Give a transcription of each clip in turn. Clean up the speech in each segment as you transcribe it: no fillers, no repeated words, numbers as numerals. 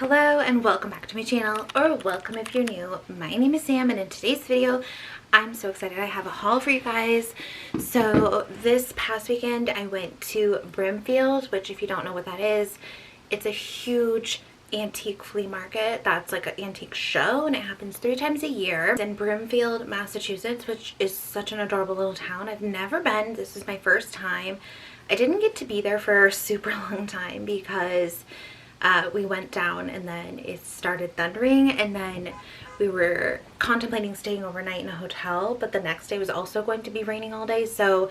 Hello and welcome back to my channel, or welcome if you're new. My name is Sam, and in today's video I'm so excited. I have a haul for you guys. So this past weekend I went to Brimfield, which if you don't know what that is, it's a huge antique flea market that's like an antique show, and it happens 3 times a year. It's in Brimfield, Massachusetts, which is such an adorable little town. I've never been. This is my first time. I didn't get to be there for a super long time because we went down and then it started thundering, and then we were contemplating staying overnight in a hotel, but the next day was also going to be raining all day, so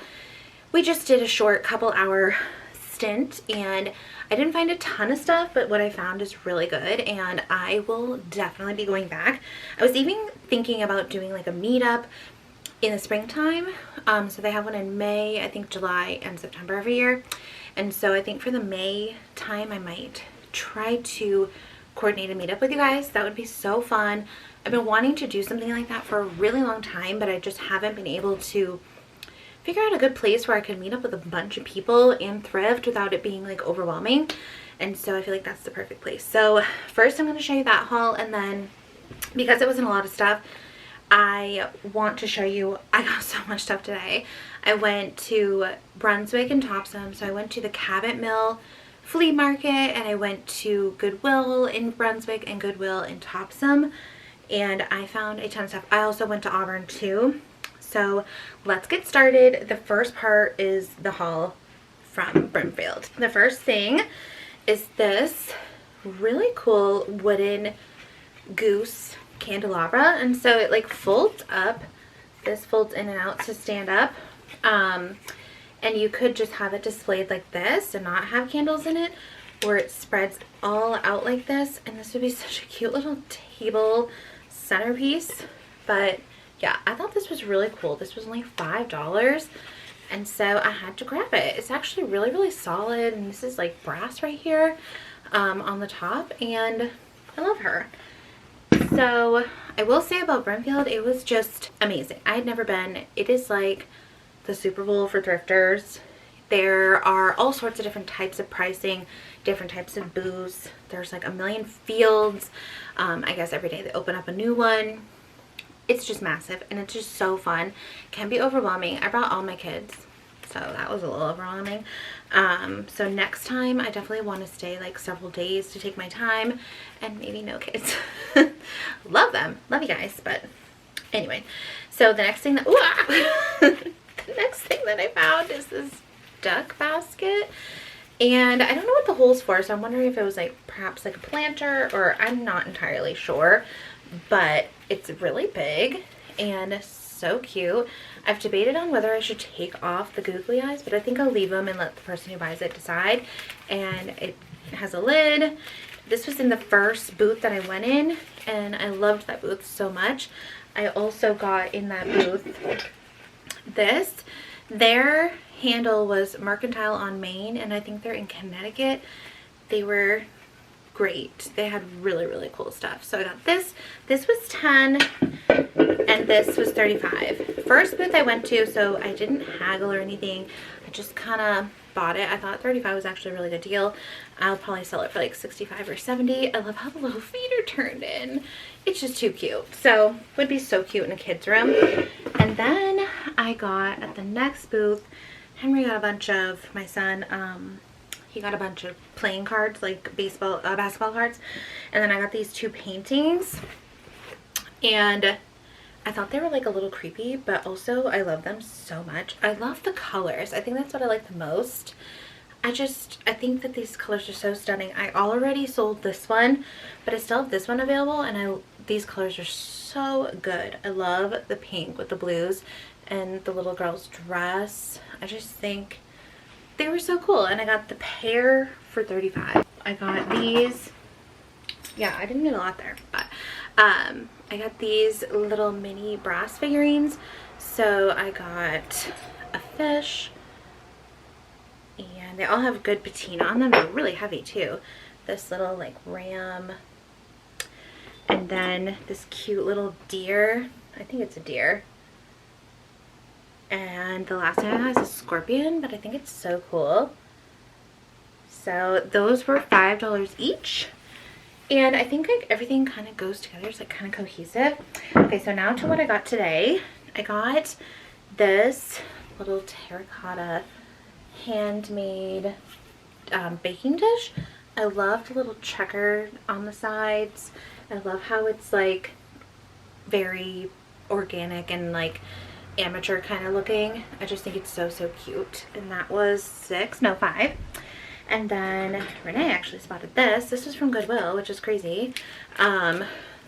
we just did a short couple-hour stint, and I didn't find a ton of stuff, but what I found is really good, and I will definitely be going back. I was even thinking about doing like a meetup in the springtime. So they have one in May, I think July and September every year, and so I think for the May time I might try to coordinate a meetup with you guys. That would be so fun. I've been wanting to do something like that for a really long time, but I just haven't been able to figure out a good place where I could meet up with a bunch of people and thrift without it being like overwhelming. And so I feel like that's the perfect place. So first I'm going to show you that haul, and then because it wasn't a lot of stuff, I want to show you, I got so much stuff today. I went to Brunswick and Topsham, so I went to the Cabot Mill flea market, and I went to Goodwill in Brunswick and Goodwill in Topsham, and I found a ton of stuff. I also went to Auburn too. So let's get started. The first part is the haul from Brimfield. The first thing is this really cool wooden goose candelabra, and so it like folds up. This folds in and out to stand up. And you could just have it displayed like this and not have candles in it, or it spreads all out like this, and this would be such a cute little table centerpiece. But yeah, I thought this was really cool. This was only $5, and so I had to grab it. It's actually really, really solid, and this is like brass right here on the top, and I love her. So I will say about Brimfield, it was just amazing. I had never been. It is like the Super Bowl for thrifters. There are all sorts of different types of pricing, different types of booths. There's like a million fields. I guess every day they open up a new one. It's just massive, and it's just so fun. It can be overwhelming. I brought all my kids, so that was a little overwhelming. So next time I definitely want to stay like several days to take my time, and maybe no kids. Love them, love you guys. But anyway, so the next thing that the next thing that I found is this duck basket, and I don't know what the hole's for, so I'm wondering if it was like perhaps like a planter, or I'm not entirely sure, but it's really big and so cute. I've debated on whether I should take off the googly eyes, but I think I'll leave them and let the person who buys it decide. And it has a lid. This was in the first booth that I went in, and I loved that booth so much. I also got in that booth this. Their handle was Mercantile on Main, and I think they're in Connecticut. They were great. They had really, really cool stuff. So I got this. This was 10 and this was 35. First booth I went to, so I didn't haggle or anything. I just kind of bought it. I thought 35 was actually a really good deal. I'll probably sell it for like 65 or 70. I love how the little feet are turned in. It's just too cute. So would be so cute in a kid's room. And then I got at the next booth, Henry got a bunch of, my son, he got a bunch of playing cards, like basketball cards. And then I got these 2 paintings, and I thought they were like a little creepy, but also I love them so much. I love the colors. I think that's what I like the most. I think that these colors are so stunning. I already sold this one, but I still have this one available, and these colors are so good. I love the pink with the blues and the little girl's dress. I just think they were so cool, and I got the pair for 35. I got these. Yeah, I didn't get a lot there, but I got these little mini brass figurines. So I got a fish, and they all have good patina on them. They're really heavy too. This little like ram, and then this cute little deer. I think it's a deer. And the last one has a scorpion, but I think it's so cool. So those were $5 each. And I think like everything kind of goes together. It's like kind of cohesive. Okay, so now to what I got today. I got this little terracotta handmade baking dish. I love the little checker on the sides. I love how it's like very organic and like amateur kind of looking. I just think it's so cute. And that was $5. And then Renee actually spotted this. This was from Goodwill, which is crazy.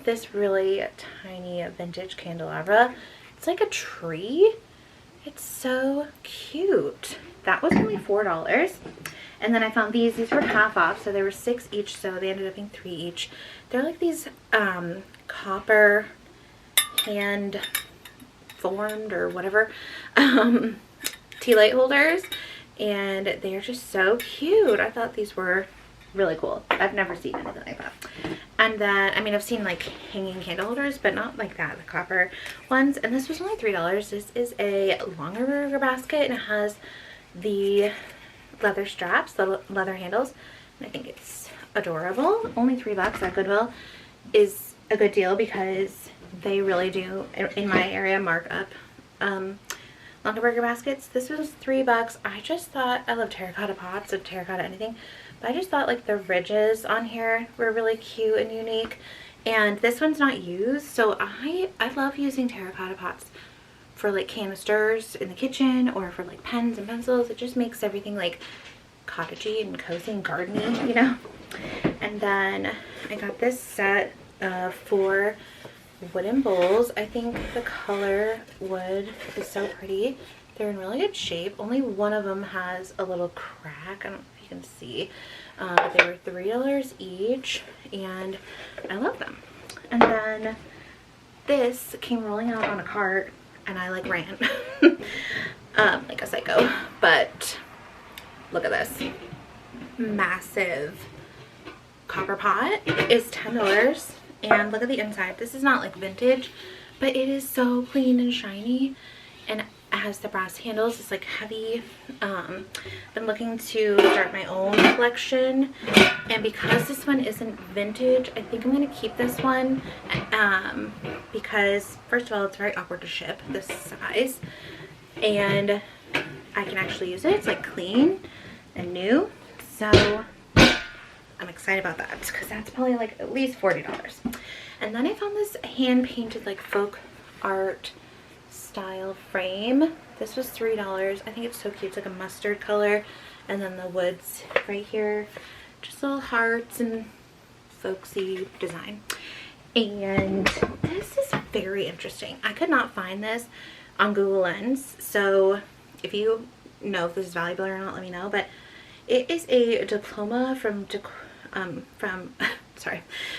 This really tiny vintage candelabra. It's like a tree. It's so cute. That was only $4. And then I found these. These were half off, so they were 6 each, so they ended up being 3 each. They're like these copper hand formed or whatever tea light holders, and they're just so cute. I thought these were really cool. I've never seen anything like that. And then, I mean, I've seen like hanging candle holders, but not like that, the copper ones. And this was only $3. This is a longer burger basket, and it has the leather straps, the leather handles, and I think it's adorable. Only $3 at Goodwill is a good deal because they really do, in my area, mark up longer burger baskets. This was $3. I just thought, I love terracotta pots, of terracotta anything, but I just thought like the ridges on here were really cute and unique. And this one's not used, so I love using terracotta pots for like canisters in the kitchen or for like pens and pencils. It just makes everything like cottagey and cozy and gardeny, you know. And then I got this set of 4 wooden bowls. I think the color wood is so pretty. They're in really good shape. Only one of them has a little crack. I don't know if you can see. But they were $3 each, and I love them. And then this came rolling out on a cart, and I like ran like a psycho. But look at this massive copper pot. It is $10. And look at the inside. This is not like vintage, but it is so clean and shiny, and it has the brass handles. It's like heavy. Been looking to start my own collection, and because this one isn't vintage, I think I'm going to keep this one because first of all, it's very awkward to ship this size, and I can actually use it. It's like clean and new, so I'm excited about that because that's probably like at least $40. And then I found this hand painted like folk art style frame. This was $3. I think it's so cute. It's like a mustard color, and then the woods right here, just little hearts and folksy design. And this is very interesting. I could not find this on Google Lens, so if you know if this is valuable or not, let me know. But it is a diploma from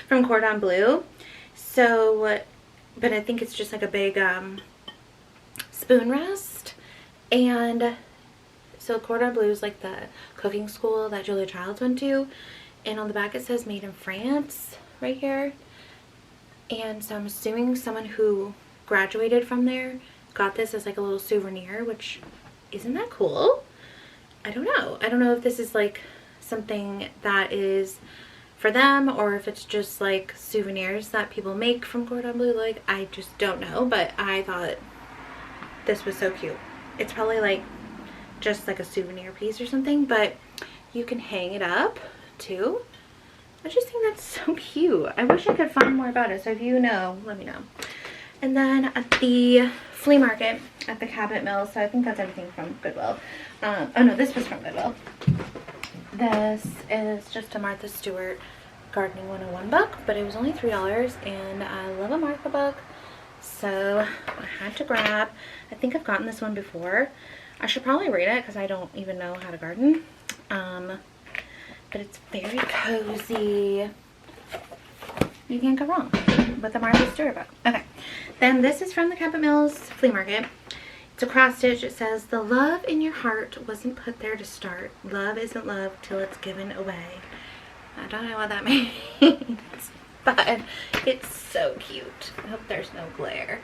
Cordon Bleu. So, but I think it's just like a big spoon rest. And so Cordon Bleu is like the cooking school that Julia Childs went to, and on the back it says made in France right here. And so I'm assuming someone who graduated from there got this as like a little souvenir, which isn't that cool? I don't know. I don't know if this is like something that is for them or if it's just like souvenirs that people make from Cordon Bleu. Like, I just don't know, but I thought this was so cute. It's probably like just like a souvenir piece or something, but you can hang it up too. I just think that's so cute. I wish I could find more about it, so if you know, let me know. And then at the flea market at the Cabinet Mill, so I think that's everything from Goodwill. Oh no, this was from Goodwill. This is just a Martha Stewart Gardening 101 book, but it was only $3, and I love a Martha book, so I had to grab. I think I've gotten this one before. I should probably read it because I don't even know how to garden. But it's very cozy. You can't go wrong with a Martha Stewart book. Okay, then this is from the Cabinet Mills Flea Market. It's a cross stitch. It says, "The love in your heart wasn't put there to start. Love isn't love till it's given away." I don't know what that means, but it's so cute. I hope there's no glare.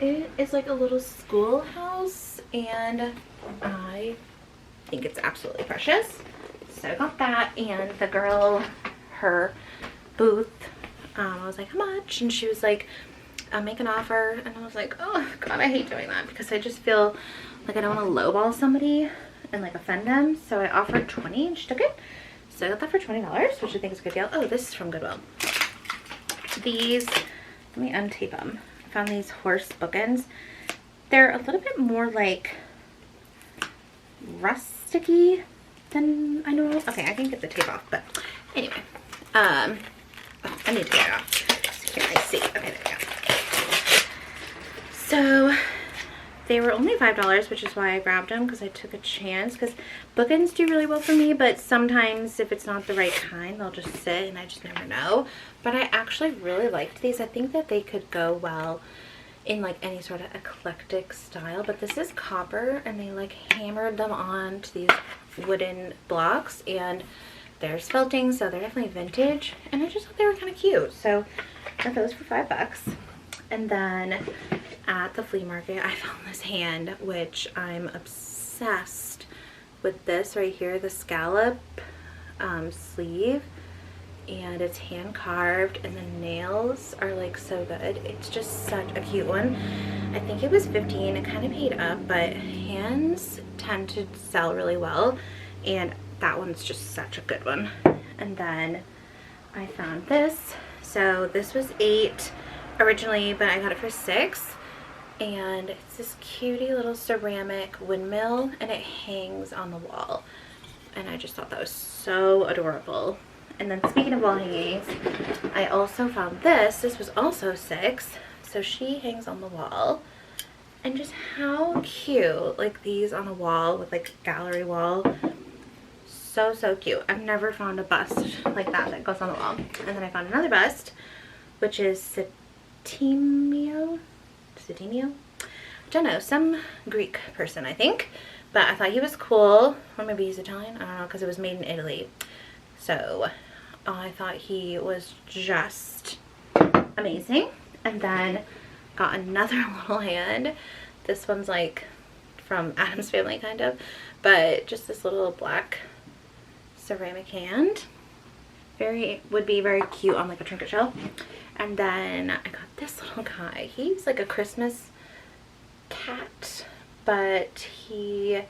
It is like a little schoolhouse, and I think it's absolutely precious. So I got that, and the girl, her booth. I was like, how much? And she was like, make an offer. And I was like, oh god, I hate doing that because I just feel like I don't want to lowball somebody and like offend them. So I offered 20 and she took it. So I got that for $20, which I think is a good deal. Oh, this is from Goodwill. These, let me untape them. I found these horse bookends. They're a little bit more like rusticy than I know. Okay, I can get the tape off, but anyway. Oh, I need to get it off. So can't really see. Okay, there we go. So they were only $5, which is why I grabbed them, because I took a chance, because bookends do really well for me, but sometimes if it's not the right kind, they'll just sit and I just never know. But I actually really liked these. I think that they could go well in like any sort of eclectic style, but this is copper and they like hammered them onto these wooden blocks and there's felting, so they're definitely vintage, and I just thought they were kind of cute, so I got those for $5. And then at the flea market I found this hand, which I'm obsessed with. This right here, the scallop sleeve, and it's hand carved and the nails are like so good. It's just such a cute one. I think it was $15. It kind of paid up, but hands tend to sell really well, and that one's just such a good one. And then I found this. So this was $8 originally, but I got it for $6, and it's this cutie little ceramic windmill and it hangs on the wall, and I just thought that was so adorable. And then speaking of wall hangings, I also found this. This was also $6, so she hangs on the wall, and just how cute, like these on a wall with like a gallery wall. So cute. I've never found a bust like that goes on the wall. And then I found another bust, which is Satimio? I don't know, some Greek person I think, but I thought he was cool, or maybe he's Italian, I don't know, because it was made in Italy. So I thought he was just amazing. And then got another little hand. This one's like from Adam's Family kind of, but just this little black ceramic hand. Would be very cute on like a trinket shell. And then I got this little guy. He's like a Christmas cat, but he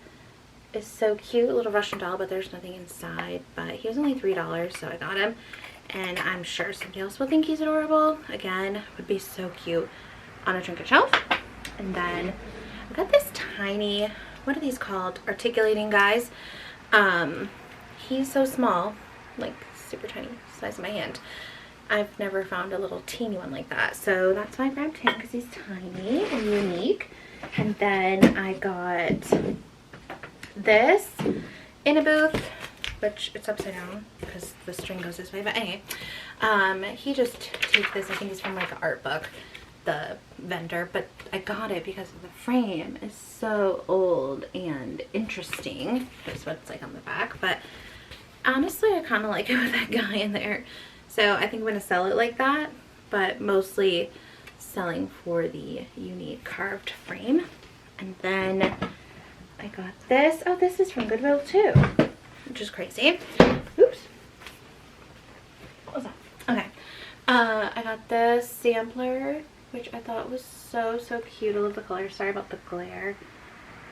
is so cute, a little Russian doll, but there's nothing inside. But he was only $3, so I got him, and I'm sure somebody else will think he's adorable. Again, would be so cute on a trinket shelf. And then I got this tiny, what are these called, articulating guys. He's so small, like super tiny, size of my hand. I've never found a little teeny one like that, so that's why I grabbed him, because he's tiny and unique. And then I got this in a booth, which it's upside down because the string goes this way, but anyway, he just takes this. I think he's from like an art book, the vendor, but I got it because the frame is so old and interesting. That's what it's like on the back, but honestly I kind of like it with that guy in there, so I think I'm going to sell it like that, but mostly selling for the unique carved frame. And then I got this. Oh, this is from Goodwill too, which is crazy. Oops. What was that? Okay. I got this sampler, which I thought was so cute. I love the color. Sorry about the glare,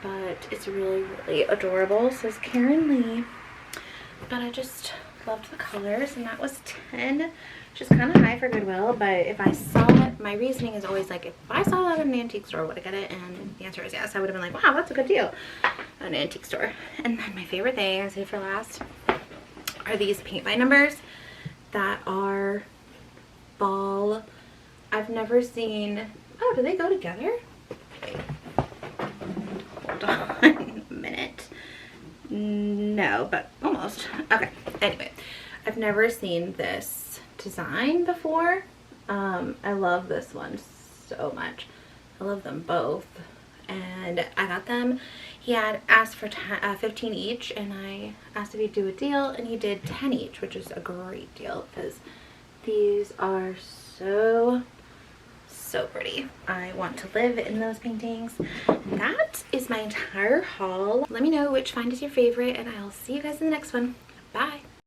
but it's really adorable. It says Karen Lee, but I just loved the colors, and that was $10, which is kind of high for Goodwill. But if I saw it, my reasoning is always like, if I saw that at an antique store, would I get it? And the answer is yes. I would have been like, wow, that's a good deal at an antique store. And then my favorite thing, I saved for last, are these paint by numbers that are ball. I've never seen, oh, do they go together? Wait. Hold on a minute. No, but almost. Okay, anyway, I've never seen this design before. I love this one so much. I love them both, and I got them. He had asked for 15 each, and I asked if he'd do a deal, and he did 10 each, which is a great deal because these are so pretty. I want to live in those paintings. That is my entire haul. Let me know which find is your favorite, and I'll see you guys in the next one. Bye.